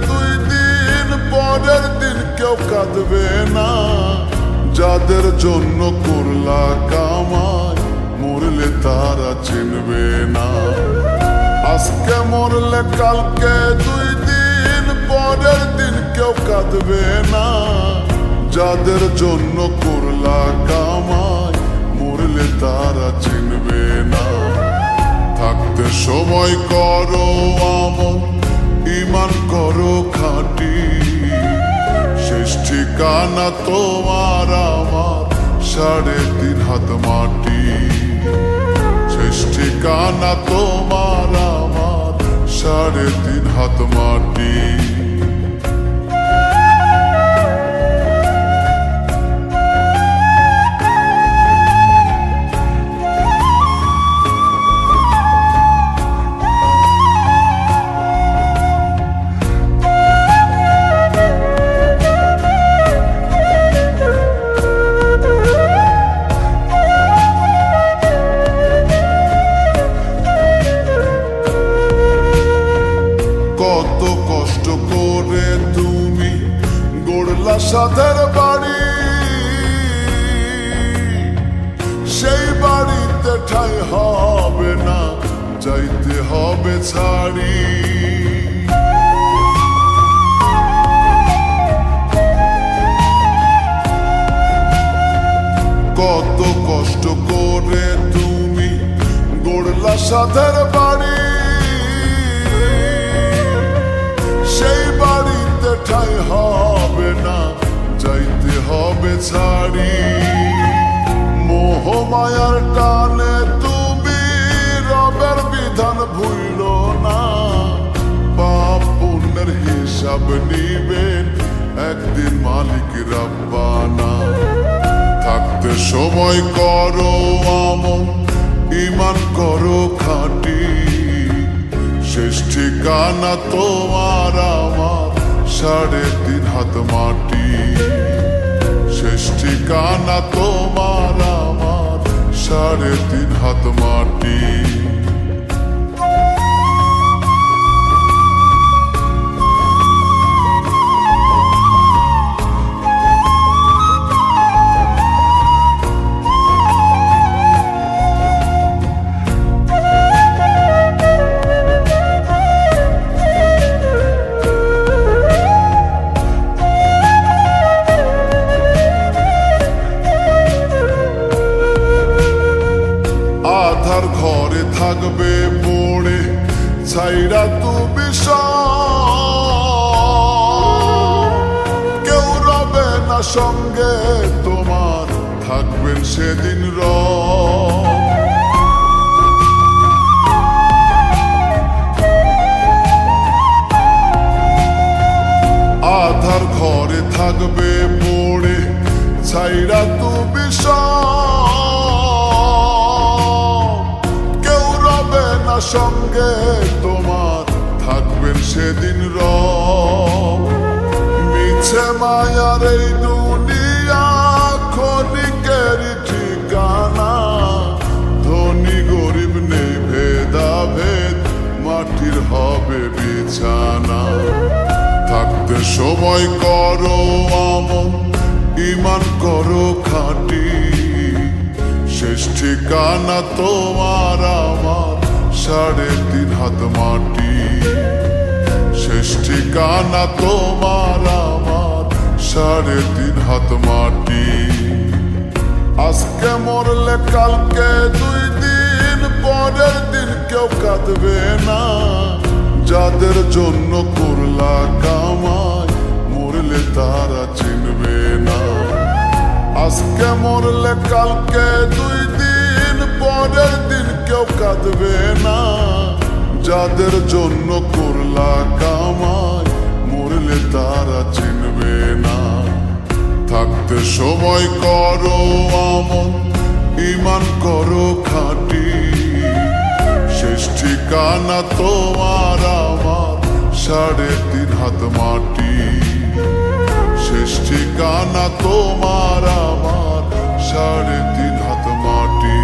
দুই দিন পরের দিন কেউ কাঁদবে না। যাদের জন্য করলা কামাই মরলে তারা চিনবে না। আজকে মরলে কালকে দুই দিন পরের দিন কেউ কাঁদবে না। যাদের জন্য করলা কামাই মরলে তারা চিনবে না। থাকতে সময় করো আমল, ঈমান করো খাঁটি। শেষ ঠিকানা তোমার আমার 3.5 হাত মাটি। শেষ ঠিকানা তোমার আমার 3.5 হাত মাটি। কত কষ্ট করে তুমি গড়লা সাধের বাড়ি, সেই বাড়িতে ঠাঁই হবে না, যাইতে হবে ছাড়ি। কত কষ্ট করে তুমি গড়লা সাধের বাড়ি, সেই বাড়িতে ঠাঁই হবে না, যাইতে হবে ছাড়ি। মোহ মায়ার টানে তুমি রবের বিধান ভুইলো না। পাপ পুণ্যের হিসাব নিবেন একদিন মালিক রাব্বানা। থাকতে সময় করো আমল, ঈমান করো খাঁটি। শেষ ঠিকানা তোমার আমার 3.5 হাত মাটি। শেষ ঠিকানা তোমার আমার 3.5 হাত মাটি। আধার ঘরে থাকবে পড়ে ছাইরা তুমি কেউ রবে না সঙ্গে তোমার, থাকবেন সেদিন আধার ঘরে থাকবে পড়ে ছাইরা তুমি সঙ্গে তোমার, থাকবেন সেদিন মিছে মায়ার এই দুনিয়া ক্ষণিকের ঠিকানা। ধনী গরিব নেই ভেদাভেদ, মাটির হবে বিছানা। থাকতে সময় করো আমল, ঈমান করো খাঁটি। শেষ ঠিকানা তোমার আমার 3.5 হাত মাটি। শেষ ঠিকানা তোমার আমার 3.5 হাত মাটি। আজকে মরলে কালকে দুই দিন পরের দিন কেউ কাঁদবে না। যাদের জন্য করলা কামাই মরলে তারা চিনবে না। আজকে মরলে কালকে দুই দিন পরের দিন কেউ কাঁদবে না। যাদের জন্য করলা কামাই মরলে তারা চিনবে না। থাকতে সময় করো আমল, ঈমান করো খাঁটি। শেষ ঠিকানা তোমার আমার 3.5 হাত মাটি। শেষ ঠিকানা তোমার আমার 3.5 হাত মাটি।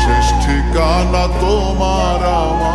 শেষ ঠিকানা তোমার আমার